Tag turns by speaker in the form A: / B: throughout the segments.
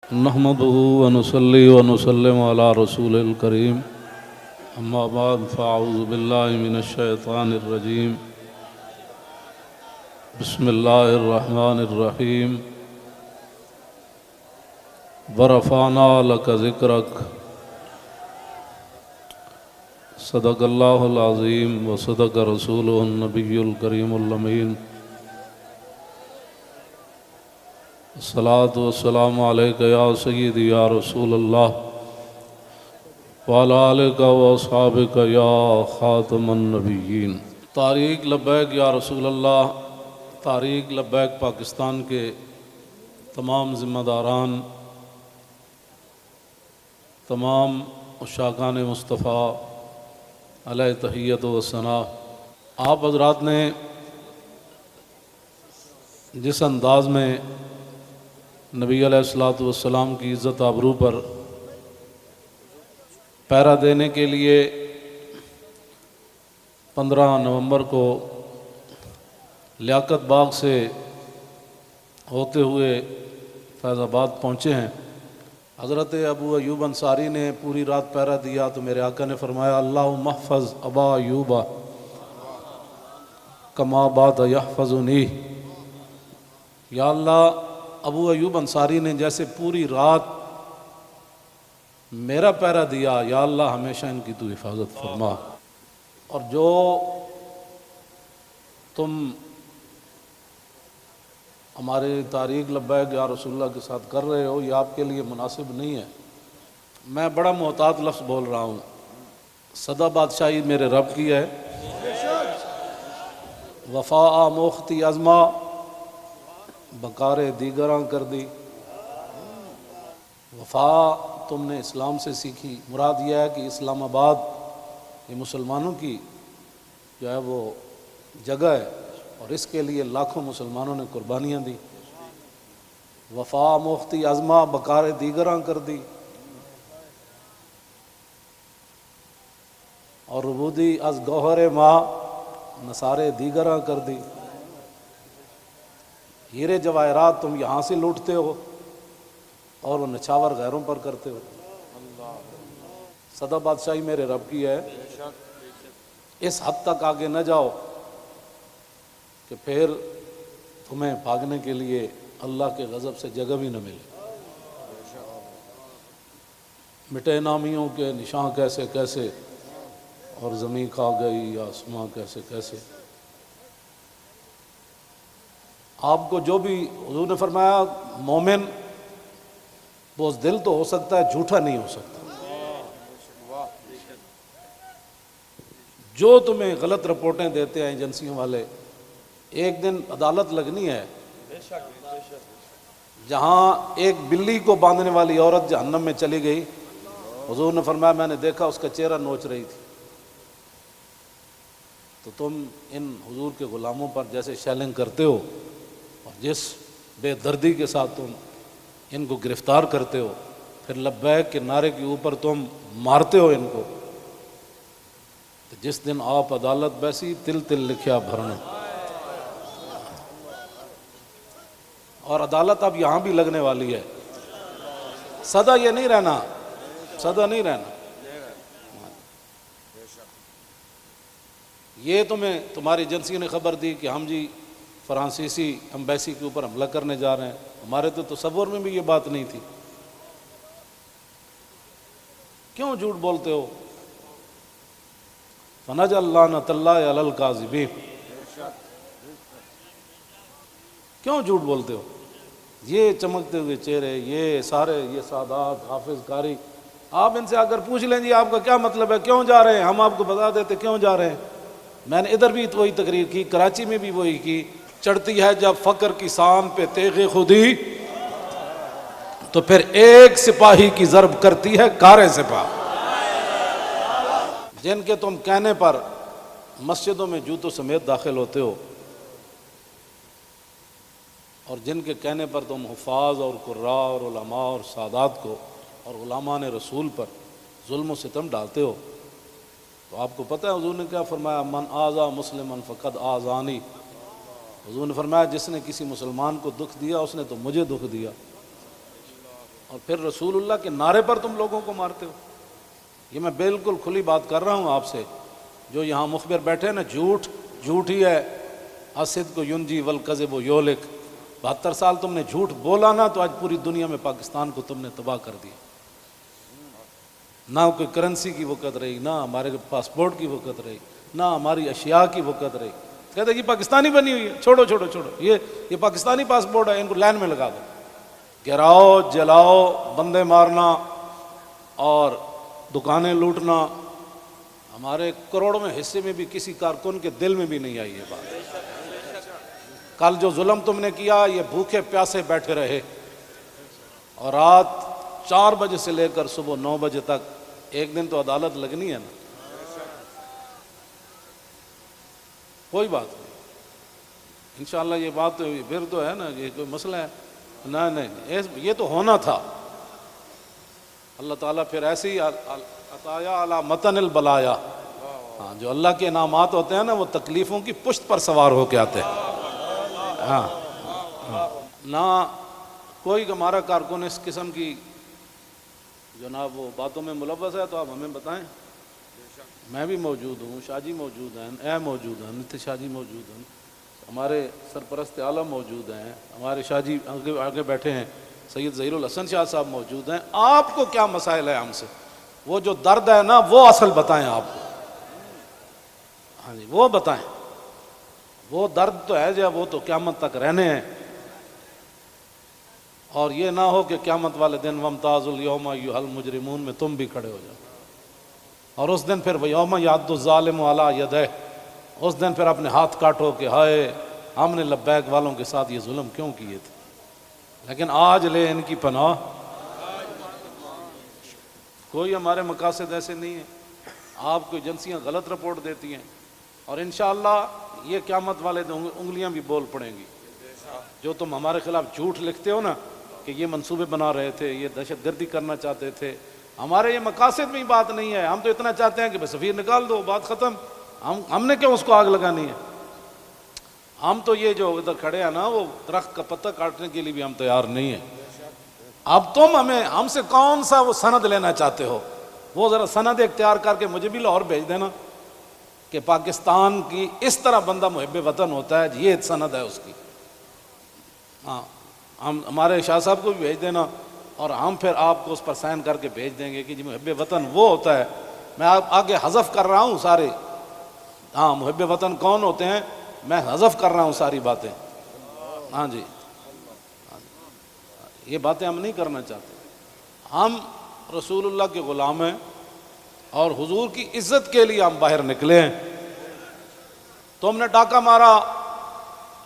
A: نحمده ونصلي ونسلم على رسول الكريم اما بعد فاعوذ بالله من الشيطان الرجيم بسم الله الرحمن الرحيم ورفعنا لك ذكرك صدق الله العظيم وصدق رسوله النبي الكريم الأمين الصلاة والسلام عليك يا سيدي يا رسول الله وعلى آلك وأصحابك يا خاتم النبيين۔ طریق لبیک یا رسول اللہ، طریق لبیک پاکستان کے تمام ذمہ داران، تمام عشاقان مصطفیٰ علیہ تحیت و ثنا، آپ حضرات نے جس انداز میں نبی علیہ الصلوۃ والسلام کی عزت آبرو پر پہرا دینے کے لیے 15 نومبر کو لیاقت باغ سے ہوتے ہوئے فیض آباد پہنچے ہیں، حضرت ابو ایوب انصاری نے پوری رات پہرا دیا تو میرے آقا نے فرمایا اللہم احفظ ابا ایوب کما بات یحفظنی، یا اللہ ابو ایوب انصاری نے جیسے پوری رات میرا پہرا دیا، یا اللہ ہمیشہ ان کی تو حفاظت فرما، اور جو تم ہمارے طریق لبیک یا رسول اللہ کے ساتھ کر رہے ہو یہ آپ کے لیے مناسب نہیں ہے۔ میں بڑا محتاط لفظ بول رہا ہوں، سدا بادشاہی میرے رب کی ہے، وفا موختی ازما بکار دیگراں کر دی۔ وفا تم نے اسلام سے سیکھی، مراد یہ ہے کہ اسلام آباد یہ مسلمانوں کی جو ہے وہ جگہ ہے اور اس کے لیے لاکھوں مسلمانوں نے قربانیاں دی۔ وفا موختی ازما بکار دیگراں کر دی، اور ربودی از گوہر ماں نثارے دیگراں کر دی۔ ہیرے جواہرات تم یہاں سے لوٹتے ہو اور وہ نچھاور غیروں پر کرتے ہو۔ سدا بادشاہی میرے رب کی ہے، اس حد تک آگے نہ جاؤ کہ پھر تمہیں بھاگنے کے لیے اللہ کے غضب سے جگہ بھی نہ ملے۔ مٹے نامیوں کے نشان کیسے کیسے، اور زمین کھا گئی آسماں کیسے کیسے۔ آپ کو جو بھی حضور نے فرمایا مومن بزدل تو ہو سکتا ہے، جھوٹا نہیں ہو سکتا۔ جو تمہیں غلط رپورٹیں دیتے ہیں ایجنسیوں والے، ایک دن عدالت لگنی ہے جہاں ایک بلی کو باندھنے والی عورت جہنم میں چلی گئی، حضور نے فرمایا میں نے دیکھا اس کا چہرہ نوچ رہی تھی۔ تو تم ان حضور کے غلاموں پر جیسے شیلنگ کرتے ہو اور جس بے دردی کے ساتھ تم ان کو گرفتار کرتے ہو، پھر لبیک کے نعرے کے اوپر تم مارتے ہو ان کو، تو جس دن آپ عدالت بیسی تل تل لکھیا بھرنا۔ اور عدالت اب یہاں بھی لگنے والی ہے، سدا یہ نہیں رہنا، سدا نہیں رہنا۔ یہ تمہاری ایجنسیوں نے خبر دی کہ ہم جی فرانسیسی امبیسی کے اوپر حملہ کرنے جا رہے ہیں، ہمارے تو تصور میں بھی یہ بات نہیں تھی۔ کیوں جھوٹ بولتے ہو؟ فنجعل لعنۃ اللہ علی الکاذبین، کیوں جھوٹ بولتے ہو؟ یہ چمکتے ہوئے چہرے، یہ سارے، یہ سادات حافظ قاری، آپ ان سے آ کر پوچھ لیں جی آپ کا کیا مطلب ہے، کیوں جا رہے ہیں، ہم آپ کو بتا دیتے کیوں جا رہے ہیں۔ میں نے ادھر بھی وہی تقریر کی، کراچی میں بھی وہی کی۔ چڑھتی ہے جب فقر کی سام پہ تیغ خودی، تو پھر ایک سپاہی کی ضرب کرتی ہے کارے سپاہ۔ جن کے تم کہنے پر مسجدوں میں جوتوں سمیت داخل ہوتے ہو، اور جن کے کہنے پر تم حفاظ اور قراء اور علماء اور سادات کو اور علماء نے رسول پر ظلم و ستم ڈالتے ہو، تو آپ کو پتہ ہے حضور نے کیا فرمایا، من آذا مسلما فقد آذانی۔ حضور نے فرمایا جس نے کسی مسلمان کو دکھ دیا اس نے تو مجھے دکھ دیا۔ اور پھر رسول اللہ کے نعرے پر تم لوگوں کو مارتے ہو. یہ میں بالکل کھلی بات کر رہا ہوں آپ سے. جو یہاں مخبر بیٹھے ہیں نا، جھوٹ ہی ہے. الصدق ینجی والکذب یہلک. 72 سال تم نے جھوٹ بولا نا، تو آج پوری دنیا میں پاکستان کو تم نے تباہ کر دیا. نہ کوئی کرنسی کی وقت رہی، نہ ہمارے پاسپورٹ کی وقت رہی، نہ ہماری اشیاء کی وقت رہی. کہتے کہ پاکستانی بنی ہوئی ہے، چھوڑو چھوڑو چھوڑو، یہ پاکستانی پاسپورٹ ہے، ان کو لائن میں لگا دو. گراؤ، جلاؤ، بندے مارنا اور دکانیں لوٹنا، ہمارے کروڑوں میں حصے میں بھی کسی کارکن کے دل میں بھی نہیں آئی یہ بات. کل جو ظلم تم نے کیا، یہ بھوکے پیاسے بیٹھے رہے اور رات 4 بجے سے لے کر صبح 9 بجے تک. ایک دن تو عدالت لگنی ہے نا. کوئی بات نہیں، انشاءاللہ یہ بات پھر تو ہے نا، یہ کوئی مسئلہ ہے؟ نہیں، یہ تو ہونا تھا. اللہ تعالیٰ پھر ایسی عطایا علی متن البلایا. ہاں، جو اللہ کے انعامات ہوتے ہیں نا، وہ تکلیفوں کی پشت پر سوار ہو کے آتے ہیں. ہاں، نہ کوئی ہمارا کارکن اس قسم کی جناب وہ باتوں میں ملوث ہے تو آپ ہمیں بتائیں. میں بھی موجود ہوں، شاہ جی موجود ہیں، اے موجود ہیں، نتیش شاہ جی موجود ہیں، ہمارے سرپرست عالم موجود ہیں، ہمارے شاہ جی آگے بیٹھے ہیں، سید ظہیر الحسن شاہ صاحب موجود ہیں. آپ کو کیا مسائل ہے ہم سے؟ وہ جو درد ہے نا، وہ اصل بتائیں آپ کو. ہاں جی، وہ بتائیں. وہ درد تو ہے جو وہ تو قیامت تک رہنے ہیں. اور یہ نہ ہو کہ قیامت والے دن وامتاز الیوم ایھا المجرمون میں تم بھی کھڑے ہو جاؤ. اور اس دن پھر یوم یعض الظالم علی یدیہ، اس دن پھر اپنے ہاتھ کاٹو کہ ہائے ہم نے لبیک والوں کے ساتھ یہ ظلم کیوں کیے تھے. لیکن آج لے ان کی پناہ. کوئی ہمارے مقاصد ایسے نہیں ہیں. آپ کو ایجنسیاں غلط رپورٹ دیتی ہیں اور انشاءاللہ یہ قیامت والے دن انگلیاں بھی بول پڑیں گی. جو تم ہمارے خلاف جھوٹ لکھتے ہو نا کہ یہ منصوبے بنا رہے تھے، یہ دہشت گردی کرنا چاہتے تھے، ہمارے یہ مقاصد میں ہی بات نہیں ہے. ہم تو اتنا چاہتے ہیں کہ بس سفیر نکال دو، بات ختم. ہم نے کیوں اس کو آگ لگانی ہے؟ ہم تو یہ جو ادھر کھڑے ہیں نا، وہ درخت کا پتہ کاٹنے کے لیے بھی ہم تیار نہیں ہیں. اب تم ہم سے کون سا وہ سند لینا چاہتے ہو؟ وہ ذرا سند اختیار کر کے مجھے بھی لاہور بھیج دینا کہ پاکستان کی اس طرح بندہ محب وطن ہوتا ہے، یہ سند ہے اس کی. ہاں، ہمارے شاہ صاحب کو بھی بھیج دینا اور ہم پھر آپ کو اس پر سائن کر کے بھیج دیں گے کہ جی محب وطن وہ ہوتا ہے. میں آگے حذف کر رہا ہوں سارے. ہاں، محب وطن کون ہوتے ہیں میں حذف کر رہا ہوں ساری باتیں. ہاں جی، یہ باتیں ہم نہیں کرنا چاہتے. ہم رسول اللہ کے غلام ہیں اور حضور کی عزت کے لیے ہم باہر نکلے ہیں. تم نے ڈاکہ مارا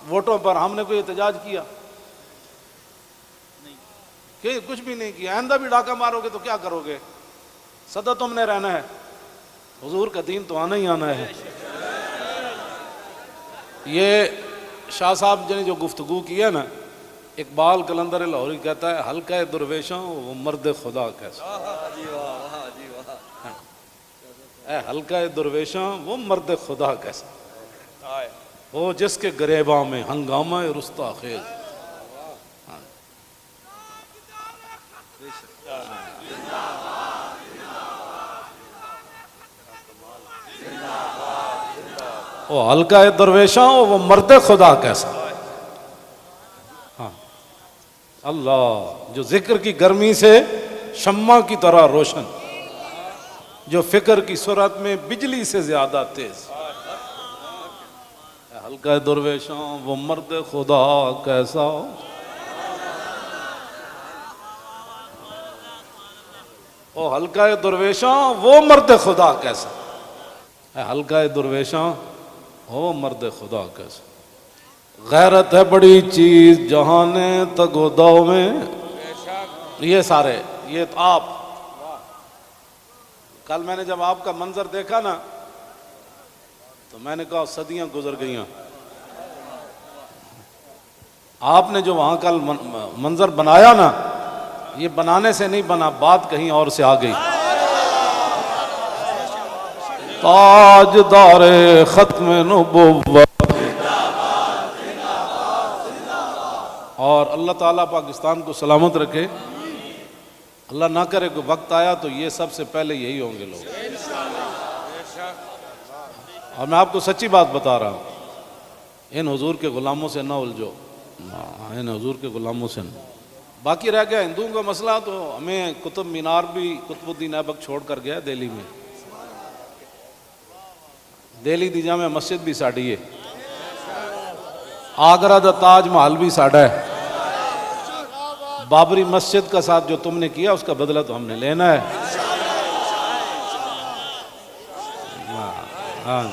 A: ووٹوں پر، ہم نے کوئی احتجاج کیا؟ کہ کچھ بھی نہیں کیا. آئندہ بھی ڈاکہ مارو گے تو کیا کرو گے؟ سدا تم نے رہنا ہے. حضور کا دین تو آنا ہی آنا ہے. یہ شاہ صاحب نے جو گفتگو کی ہے نا، اقبال قلندر لاہوری کہتا ہے حلقہ درویشوں وہ مرد خدا کیسا. اے حلقہ درویشوں وہ مرد خدا کیسا، وہ جس کے گریباں میں ہنگامہ رستا خیز. وہ حلقہ درویشاں وہ مرد خدا کیسا. ہاں، اللہ جو ذکر کی گرمی سے شمع کی طرح روشن، جو فکر کی سرعت میں بجلی سے زیادہ تیز. حلقہ درویشاں وہ مرد خدا کیسا. او حلقہ درویشاں وہ مرد خدا کیسا. حلقہ درویشاں وہ مرد خدا کیسا. غیرت ہے بڑی چیز جہانے تگو دو میں. یہ سارے یہ تو آپ کل میں نے جب آپ کا منظر دیکھا نا تو میں نے کہا صدیاں گزر گئیاں. آپ نے جو وہاں کل منظر بنایا نا، یہ بنانے سے نہیں بنا، بات کہیں اور سے آ گئی. تاجدار ختم نبوت. اور اللہ تعالیٰ پاکستان کو سلامت رکھے. اللہ نہ کرے کوئی وقت آیا تو یہ سب سے پہلے یہی ہوں گے لوگ. اور میں آپ کو سچی بات بتا رہا ہوں، ان حضور کے غلاموں سے نہ الجھو، ان حضور کے غلاموں سے نہ. باقی رہ گیا ہندوؤں کا مسئلہ، تو ہمیں قطب مینار بھی قطب الدین ایبک چھوڑ کر گیا دہلی میں. دہلی دی جامع مسجد بھی ساڑی ہے، آگرہ دا تاج محل بھی ساڑا ہے. بابری مسجد کا ساتھ جو تم نے کیا اس کا بدلہ تو ہم نے لینا ہے. ہاں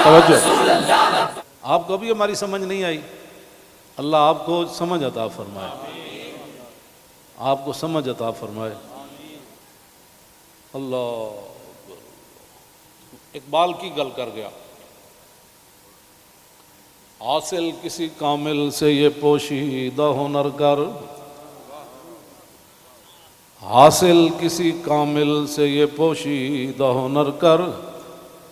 A: توجہ، آپ کو بھی ہماری سمجھ نہیں آئی. اللہ آپ کو سمجھ عطا فرمائے، آپ کو سمجھ عطا فرمائے. اللہ اقبال کی گل کر گیا، حاصل کسی کامل سے یہ پوشیدہ ہنر کر، حاصل کسی کامل سے یہ پوشیدہ ہنر کر،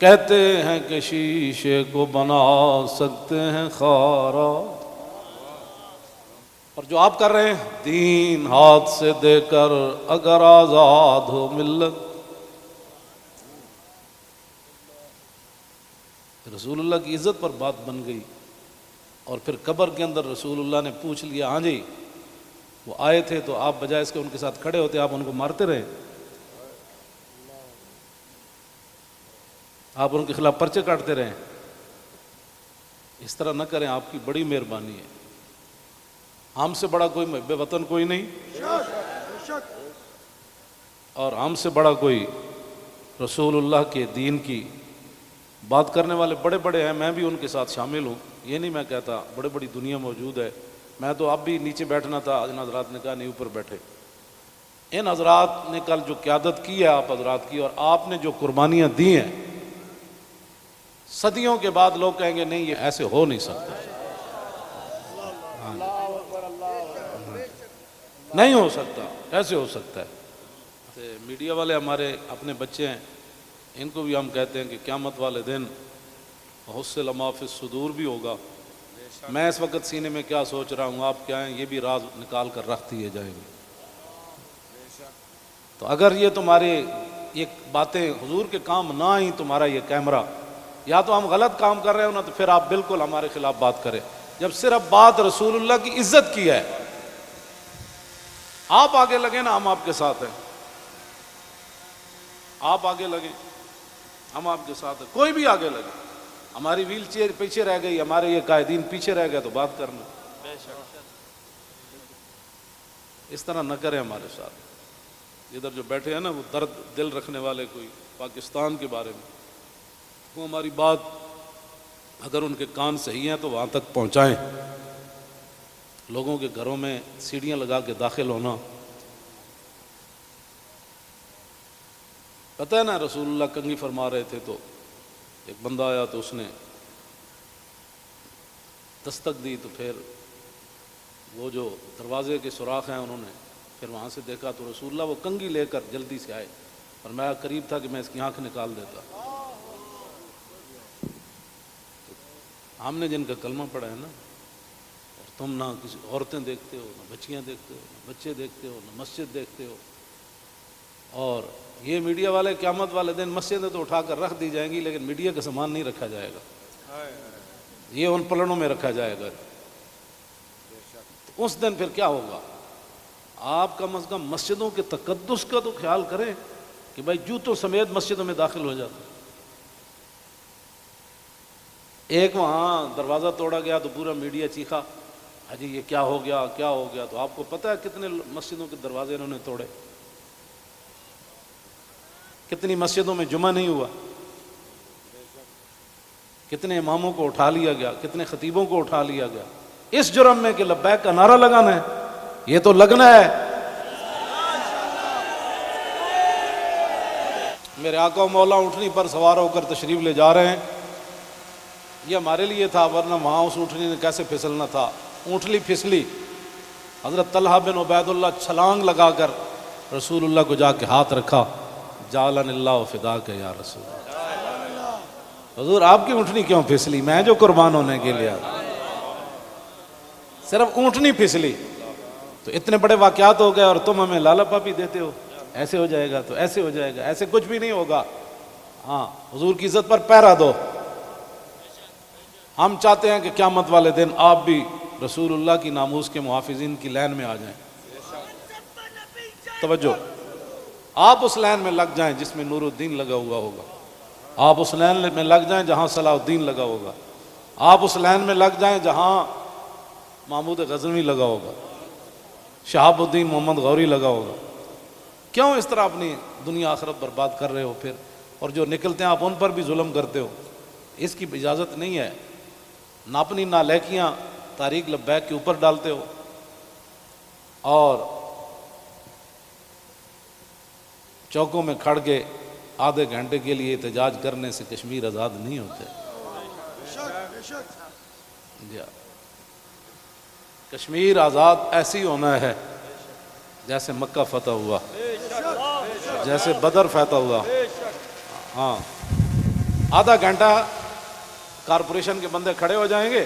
A: کہتے ہیں کہ شیشے کو بنا سکتے ہیں خارا. اور جو آپ کر رہے ہیں، دین ہاتھ سے دے کر اگر آزاد ہو ملت. رسول اللہ کی عزت پر بات بن گئی، اور پھر قبر کے اندر رسول اللہ نے پوچھ لیا، ہاں جی وہ آئے تھے تو آپ بجائے اس کے ان کے ساتھ کھڑے ہوتے آپ ان کو مارتے رہے، آپ ان کے خلاف پرچے کاٹتے رہے. اس طرح نہ کریں، آپ کی بڑی مہربانی ہے. ہم سے بڑا کوئی محب وطن کوئی نہیں، اور ہم سے بڑا کوئی رسول اللہ کے دین کی بات کرنے والے بڑے بڑے ہیں. میں بھی ان کے ساتھ شامل ہوں، یہ نہیں میں کہتا، بڑے بڑی دنیا موجود ہے. میں تو اب بھی نیچے بیٹھنا تھا، ان حضرات نے کہا نہیں اوپر بیٹھے. ان حضرات نے کل جو قیادت کی ہے آپ حضرات کی، اور آپ نے جو قربانیاں دی ہیں، صدیوں کے بعد لوگ کہیں گے نہیں یہ ایسے ہو نہیں سکتا، نہیں ہو سکتا، کیسے ہو سکتا ہے. میڈیا والے ہمارے اپنے بچے ہیں، ان کو بھی ہم کہتے ہیں کہ قیامت والے دن حصل ما فی الصدور بھی ہوگا. میں اس وقت سینے میں کیا سوچ رہا ہوں، آپ کیا ہیں، یہ بھی راز نکال کر رکھ دیے جائیں گے. تو اگر یہ تمہارے یہ باتیں حضور کے کام نہ آئیں، تمہارا یہ کیمرہ، یا تو ہم غلط کام کر رہے ہو نا، تو پھر آپ بالکل ہمارے خلاف بات کریں. جب صرف بات رسول اللہ کی عزت کی ہے، آپ آگے لگیں نا، ہم آپ کے ساتھ ہیں. آپ آگے لگیں، ہم آپ کے ساتھ ہیں. کوئی بھی آگے لگے، ہماری ویل چیئر پیچھے رہ گئی، ہمارے یہ قائدین پیچھے رہ گئے، تو بات کرنا. اس طرح نہ کریں ہمارے ساتھ. ادھر جو بیٹھے ہیں نا، وہ درد دل رکھنے والے کوئی پاکستان کے بارے میں، وہ ہماری بات اگر ان کے کان صحیح ہیں تو وہاں تک پہنچائیں. لوگوں کے گھروں میں سیڑھیاں لگا کے داخل ہونا، پتہ ہے نا رسول اللہ کنگھی فرما رہے تھے تو ایک بندہ آیا تو اس نے دستک دی، تو پھر وہ جو دروازے کے سوراخ ہیں انہوں نے پھر وہاں سے دیکھا تو رسول اللہ وہ کنگھی لے کر جلدی سے آئے، اور میں قریب تھا کہ میں اس کی آنکھ نکال دیتا. ہم نے جن کا کلمہ پڑھا ہے نا، اور تم نہ کسی عورتیں دیکھتے ہو، نہ بچیاں دیکھتے ہو، نہ بچے دیکھتے ہو، نہ مسجد دیکھتے ہو. اور یہ میڈیا والے قیامت والے دن مسجدیں تو اٹھا کر رکھ دی جائیں گی، لیکن میڈیا کا سامان نہیں رکھا جائے گا، یہ ان پلڑوں میں رکھا جائے گا. اس دن پھر کیا ہوگا؟ آپ کم از کم مسجدوں کے تقدس کا تو خیال کریں کہ بھائی جوتوں سمیت مسجدوں میں داخل ہو جاتے. ایک وہاں دروازہ توڑا گیا تو پورا میڈیا چیخا، حجی یہ کیا ہو گیا، کیا ہو گیا. تو آپ کو پتہ ہے کتنے مسجدوں کے دروازے انہوں نے توڑے، کتنی مسجدوں میں جمعہ نہیں ہوا، کتنے اماموں کو اٹھا لیا گیا، کتنے خطیبوں کو اٹھا لیا گیا، اس جرم میں کہ لبیک کا نعرہ لگانا ہے. یہ تو لگنا ہے. میرے آقا و مولا اونٹنی پر سوار ہو کر تشریف لے جا رہے ہیں. یہ ہمارے لیے تھا، ورنہ وہاں اس اونٹنی نے کیسے پھسلنا تھا. اونٹلی پھسلی، حضرت طلحہ بن عبید اللہ چھلانگ لگا کر رسول اللہ کو جا کے ہاتھ رکھا، جعلن اللہ فداک یا رسول اللہ، حضور آپ کی اونٹنی کیوں پھسلی؟ میں جو قربان ہونے کے لیے صرف اونٹنی پھسلی تو اتنے بڑے واقعات ہو گئے، اور تم ہمیں لالا پاپی دیتے ہو، ایسے ہو جائے گا تو ایسے ہو جائے گا، ایسے کچھ بھی نہیں ہوگا۔ ہاں، حضور کی عزت پر پہرا دو۔ ہم چاہتے ہیں کہ قیامت والے دن آپ بھی رسول اللہ کی ناموس کے محافظین کی لائن میں آ جائیں۔ توجہ، آپ اس لائن میں لگ جائیں جس میں نور الدین لگا ہوا ہوگا، آپ اس لائن میں لگ جائیں جہاں صلاح الدین لگا ہوگا، آپ اس لائن میں لگ جائیں جہاں محمود غزنوی لگا ہوگا، شہاب الدین محمد غوری لگا ہوگا۔ کیوں اس طرح اپنی دنیا آخرت برباد کر رہے ہو پھر؟ اور جو نکلتے ہیں آپ ان پر بھی ظلم کرتے ہو، اس کی اجازت نہیں ہے۔ نہ اپنی نالیکیاں طریق لبیک کے اوپر ڈالتے ہو، اور چوکوں میں کھڑ کے آدھے گھنٹے کے لیے احتجاج کرنے سے کشمیر آزاد نہیں ہوتے۔ کشمیر آزاد ایسی ہونا ہے جیسے مکہ فتح ہوا، جیسے بدر فتح ہوا۔ ہاں، آدھا گھنٹہ کارپوریشن کے بندے کھڑے ہو جائیں گے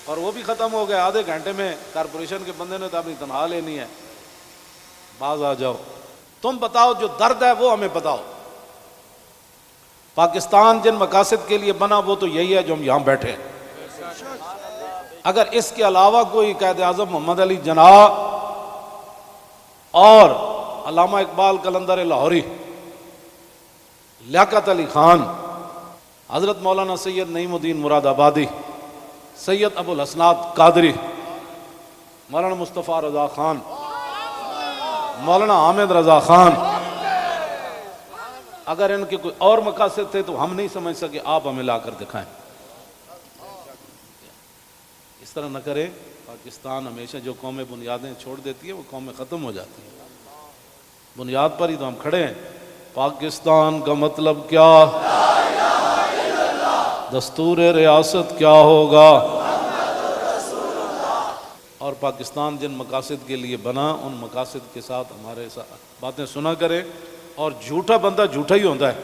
A: اور وہ بھی ختم ہو گئے، آدھے گھنٹے میں کارپوریشن کے بندے نے تو اپنی تنخواہ لینی ہے، باز آ جاؤ، تم بتاؤ جو درد ہے وہ ہمیں بتاؤ۔ پاکستان جن مقاصد کے لیے بنا وہ تو یہی ہے جو ہم یہاں بیٹھے ہیں۔ اگر اس کے علاوہ کوئی قائد اعظم محمد علی جناح اور علامہ اقبال قلندر لاہوری، لیاقت علی خان، حضرت مولانا سید نعیم الدین مراد آبادی، سید ابو الحسنات قادری، مولانا مصطفیٰ رضا خان، مولانا حامد رضا خان، اگر ان کے کوئی اور مقاصد تھے تو ہم نہیں سمجھ سکے، آپ ہمیں لا کر دکھائیں۔ اس طرح نہ کریں۔ پاکستان ہمیشہ جو قومیں بنیادیں چھوڑ دیتی ہیں وہ قومیں ختم ہو جاتی ہیں، بنیاد پر ہی تو ہم کھڑے ہیں۔ پاکستان کا مطلب کیا؟ دستور ریاست کیا ہوگا؟ اور پاکستان جن مقاصد کے لیے بنا ان مقاصد کے ساتھ ہمارے ساتھ باتیں سنا کریں۔ اور جھوٹا بندہ جھوٹا ہی ہوتا ہے،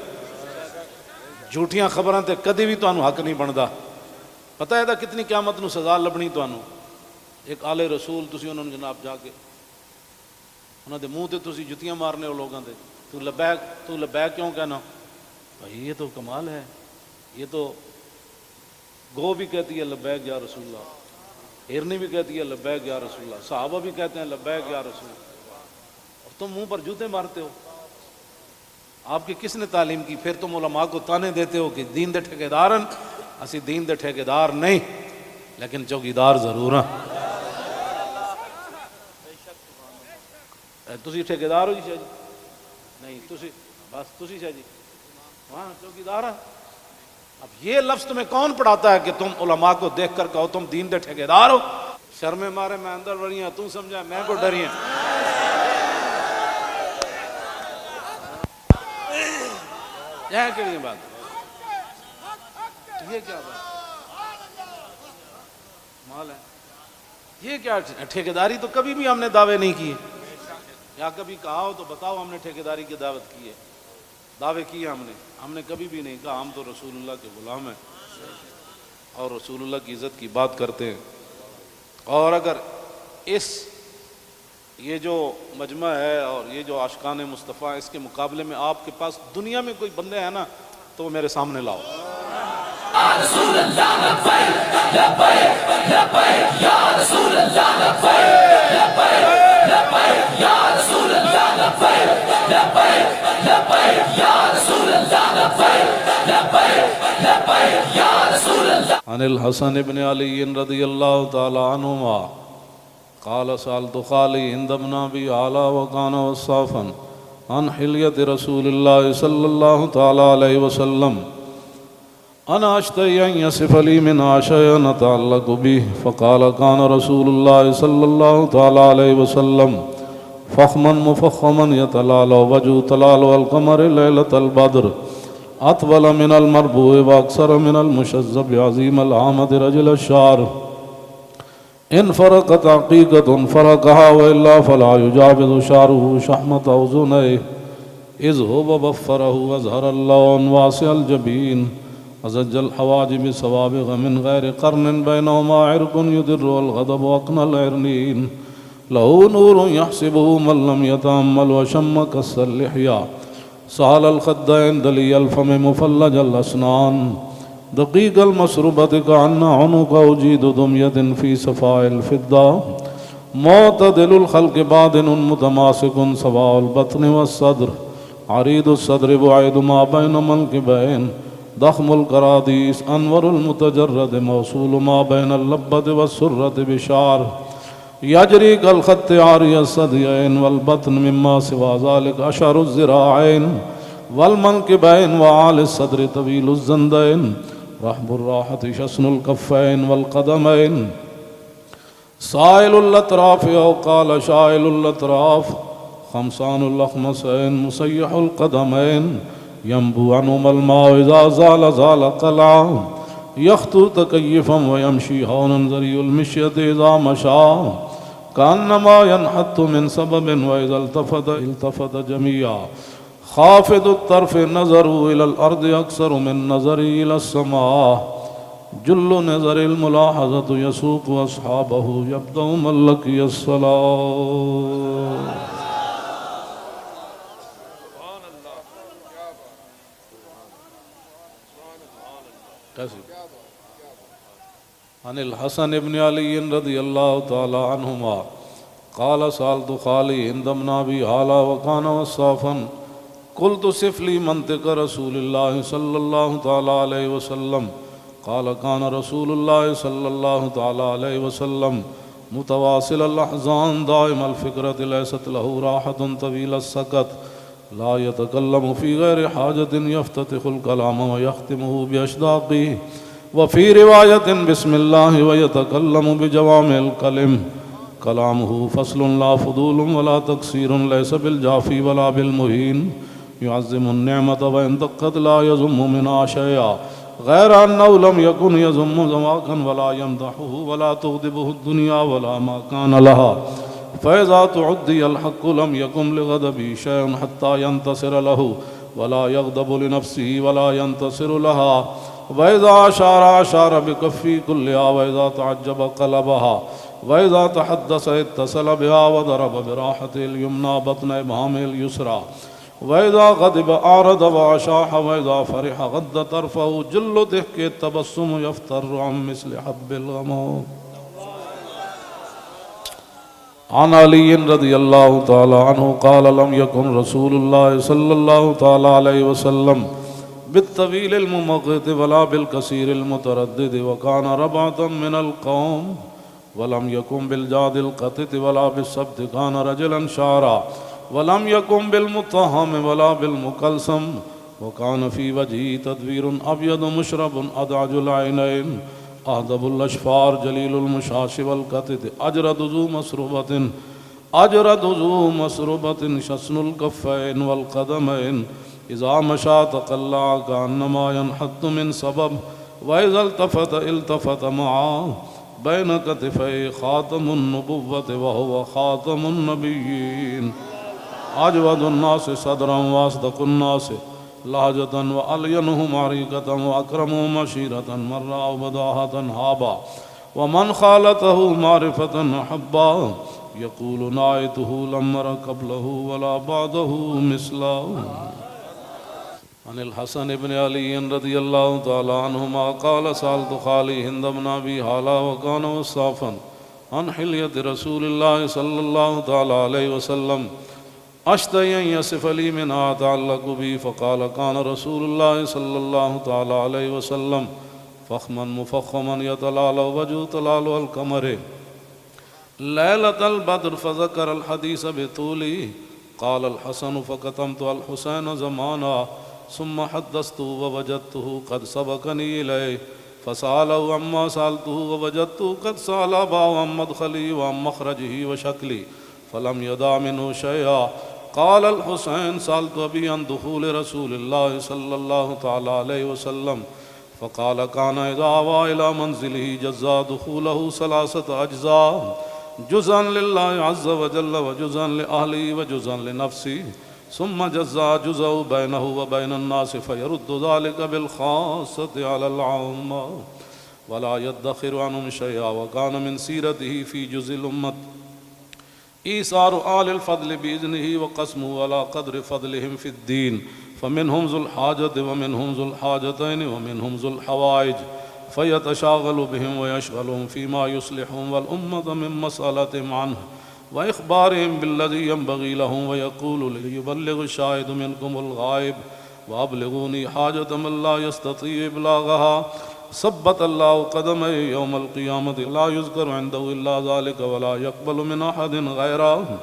A: جھوٹیاں خبراں تے کدی بھی تانوں حق نہیں بندا۔ پتہ ہے کتنی قیامت نو سزا لبنی تانوں۔ ایک آل رسول تسی انہوں نے جناب جا کے انہاں دے منہ تے تسی جتیاں مارنے ہو لوگاں دے، تو لبیک کیوں کہنا؟ بھائی یہ تو کمال ہے، یہ تو گو بھی کہتی ہے لبیک یا رسول اللہ، ہرنی بھی کہتی ہے لبیک یا رسول اللہ، صحابہ بھی کہتے ہیں لبیک یا رسول اللہ، اور تم منہ پر جوتے مارتے ہو۔ آپ کی کس نے تعلیم کی؟ پھر تم علماء کو تانے دیتے ہو کہ دین دے ٹھیکیدارن، اسی دین دے ٹھیکیدار نہیں لیکن چوکیدار ضرور ہیں۔ تسی ٹھیکیدار ہو جی شاہ جی؟ نہیں، تسی بس تسی شاہ جی وہاں چوکیدار ہیں۔ اب یہ لفظ تمہیں کون پڑھاتا ہے کہ تم علماء کو دیکھ کر کہو تم دین دے ٹھیکیدار ہو؟ شرم مارے میں اندر بڑی ہیں، تم سمجھا میں کو ڈری ہیں۔ یہ کیڑی بات ہے؟ یہ کیا بات مال ہے؟ یہ کیا ٹھیکیداری تو کبھی بھی ہم نے دعوے نہیں کیے، یا کبھی کہا ہو تو بتاؤ ہم نے ٹھیکیداری کی دعوت کی ہے؟ دعوے کیے ہم نے کبھی بھی نہیں کہا ہم تو رسول اللہ کے غلام ہیں اور رسول اللہ کی عزت کی بات کرتے ہیں۔ اور اگر یہ جو مجمع ہے اور یہ جو عاشقان مصطفیٰ، اس کے مقابلے میں آپ کے پاس دنیا میں کوئی بندے ہیں نا تو وہ میرے سامنے لاؤ۔ عن الحسن بن علی رضی اللہ تعالی عنہما قال سألت خالي عند ابن أبي علا وكان وصافا عن حلية رسول الله صلى الله تعالى عليه وسلم أنا أشتهي أن يصف لي منها شيئا أتعلق به فقال كان رسول الله صلى الله تعالى عليه وسلم فخما مفخما يتلالى وجه تلالى القمر ليلة البدر أطول من المربوع وأكثر من المشذب عظيم العامة رجل الشعر إن فرقت عقيقة فرقها وإلا فلا يجاوز شعره شحمة أذنيه إذ هو بفره وأزهر اللون واسع الجبين أزج الحواجب سوابغ من غير قرن بينهما عرق يدر والغضب أقنى العرنين له نور يحسبه من لم يتأمل وشم كس اللحية سهل الخدين دلي الفم مفلج الأسنان دقيق المسربة كأن عنق أجيد دمية في صفاء الفضة معتدل الخلق بادن متماسك سواء البطن والصدر عريض الصدر بعيد ما بين منكبين ضخم الكراديس أنور المتجرد موصول ما بين اللبة والسرة بشعر يجري كالخط عاري الثديين والبطن مما سوى ذلك أشعر الذراعين والمنكبين وعالي الصدر طويل الزندين رحب الراحة شسن الكفين والقدمين سائل الأطراف أو قال شائل الأطراف خمسان الأخمسين مسيح القدمين ينبو عنهما الماء إذا زال زال قلعا يخطو تكيفا ويمشي هونا ذري المشية إذا مشى كأنما ينحط من سبب وإذا التفت التفت جميعا خافض الطرف نظره إلى الأرض أكثر من نظري إلى السماء جل نظر الملاحظة يسوق أصحابه يبدأ من لقي الصلاة. عن الحسن بن علي رضي الله تعالى عنهما قال سألت خالي عند ابن أبي هالة وكان وصافا قلت صف لي منطق رسول الله صلى الله تعالى عليه وسلم قال كان رسول الله صلى الله تعالى عليه وسلم متواصل الأحزان دائم الفكرة ليست له راحة طويل السكت لا يتكلم في غير حاجة يفتتح الكلام ويختمه بأشداقه وفي رواية بسم الله ويتكلم بجوامع الكلم كلامه فصل لا فضول ولا تقصير ليس بالجافي ولا بالمهين يعظم النعمة وإن دقت لا يذم منها شيئا غير أنه لم يكن يذم زواكا ولا يمدحه ولا تغضبه الدنيا ولا ما كان لها فإذا تعدي الحق لم يكن لغضبه شيء حتى ينتصر له ولا يغضب لنفسه ولا ينتصر لها وإذا أشار بكفي كلها وإذا تعجب قلبها وإذا تحدث اتصل بها وضرب براحته اليمنى بطن إبهامه اليسرى وإذا غضب أعرض وأشاح وإذا فرح غض طرفه جل ضحك التبسم يفتر عن مثل حب الغمام. عن علي رضي الله تعالى عنه قال لم يكن رسول الله صلى الله تعالى عليه وسلم بالطويل الممغط ولا بالكثير المتردد وكان ربعة من القوم ولم يكن بالجاد القطط ولا بالسبت كان رجلا شعرا ولم يكن بالمطهم ولا بالمكلسم وكان في وجهه تدوير أبيض مشرب أدعج العينين أهدب الأشفار جليل المشاش والقطط أجرد ذو مسربة شسن الكفين والقدمين إذا مشى تقلع كأنما ينحط من سبب وإذا التفت معه بين كتفي خاتم النبوة وهو خاتم النبيين أجود الناس صدرا وأصدق الناس لهجة وألينهم عريقة وأكرمهم عشيرة من رأوا بداهة هابا ومن خالته معرفة أحبا يقول نعيته لم أر قبله ولا بعده مثله. عن الحسن بن علي رضي الله تعالى عنهما قال سألت خالي هند بن أبي هالة وكان وصافا عن حلية رسول الله صلى الله تعالى عليه وسلم أشتهي أن يصف لي منها أتعلق بي فقال كان رسول الله صلى الله تعالى عليه وسلم فخما مفخما يتلالى وجه تلال القمر ليلة البدر فذكر الحديث بطوله قال الحسن فكتمت الحسين زمانا ثم حدثته ووجدته قد سبقني إليه فسأله عما سألته ووجدته قد سأل أباه عن مدخلي وعن مخرجه وشكلي فلم يدع منه شيئا. قال الحسين سألت أبي عن دخول رسول الله صلى الله تعالى عليه وسلم فقال كان إذا آوى إلى منزله جزا دخوله 3 أجزاء، جزءا لله عز وجل وجزءا لأهله وجزءا لنفسه، ثم جزا جزء بينه وبين الناس فيرد ذلك بالخاصة على العامة ولا يدخر عنهم شيئا. وكان من سيرته في جزء الأمة إيثار آل الفضل بإذنه وقسمه على قدر فضلهم في الدين، فمنهم ذو الحاجة ومنهم ذو الحاجتين ومنهم ذو الحوائج، فيتشاغل بهم ويشغلهم فيما يصلحهم والأمة من مسألتهم عنه وإخبارهم بالذي ينبغي لهم، ويقول ليبلغ الشاهد منكم الغائب وأبلغوني حاجة من لا يستطيع إبلاغها. ثبت الله قدمه يوم القيامة لا يذكر عنده إلا ذلك ولا يقبل من أحد غيره،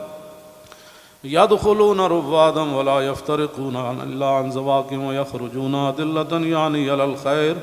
A: يدخلون رفادا ولا يفترقون إلا عن زواكم ويخرجون أدلة يعني على الخير.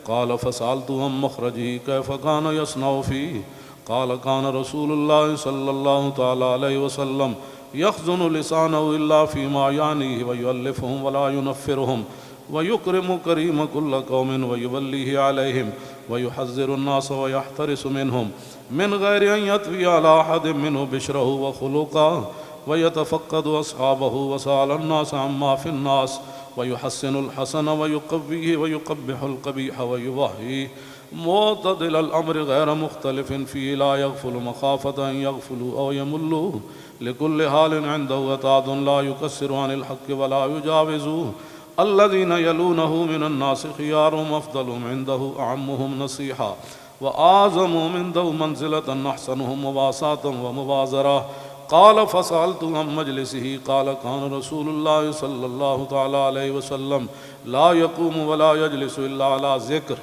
A: قال فسألت عن مخرجه كيف كان يصنع فيه؟ قال كان رسول الله صلى الله تعالى عليه وسلم يخزن لسانه إلا فيما يعنيه ويؤلفهم ولا ينفرهم، ويكرم كريم كل قوم ويوليه عليهم، ويحذر الناس ويحترس منهم من غير أن يطوي على أحد منه بشره وخلقه، ويتفقد أصحابه وسأل الناس عما في الناس، ويحسن الحسن ويقويه ويقبح القبيح ويوهيه، معتدل الأمر غير مختلف فيه، لا يغفل مخافة أن يغفلوا أو يملوا، لكل حال عنده وتاد لا يكسر عن الحق ولا يجاوزوه. الذين يلونه من الناس خيارهم أفضلهم عنده أعمهم نصيحة وأعظمهم عنده منزلة أحسنهم مواساة ومبازرة. قال فسألت عن مجلسه قال كان رسول الله صلى الله تعالى عليه وسلم لا يقوم ولا يجلس إلا على ذكر،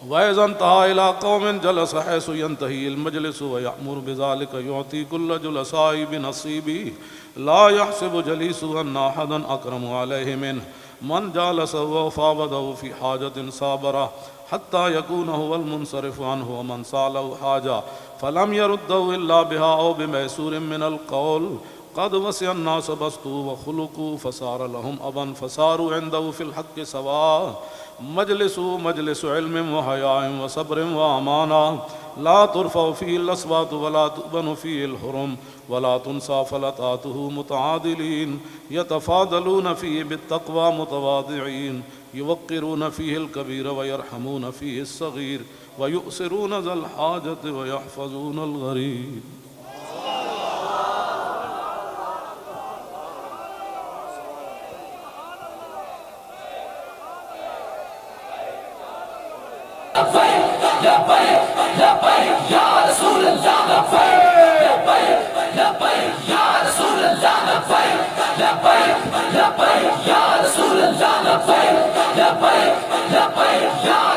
A: وإذا انتهى إلى قوم جلس حيث ينتهي المجلس ويأمر بذلك، يعطي كل جلساء بنصيبه، لا يحسب جليسه أن أحدا أكرم عليه منه، من جالسه وفاوضه في حاجة صابره حتى يكون هو المنصرف عنه، ومن سأله حاجة فلم يرده إلا بها أو بميسور من القول. قد وسع الناس بسطوا وخلقوا فصار لهم أبا فصاروا عنده في الحق سواء. مجلس علم وحياء وصبر وأمانة، لا ترفع فيه الأصوات ولا تؤبن فيه الحرم ولا تنسى فلتاته متعادلين، يتفاضلون فيه بالتقوى متواضعين، يوقرون فيه الكبير ويرحمون فيه الصغير، ويؤثرون ذا الحاجة ويحفظون الغريب.
B: لبيك يا رسول الله، لبيك يا رسول الله، لبيك يا رسول الله، لبيك يا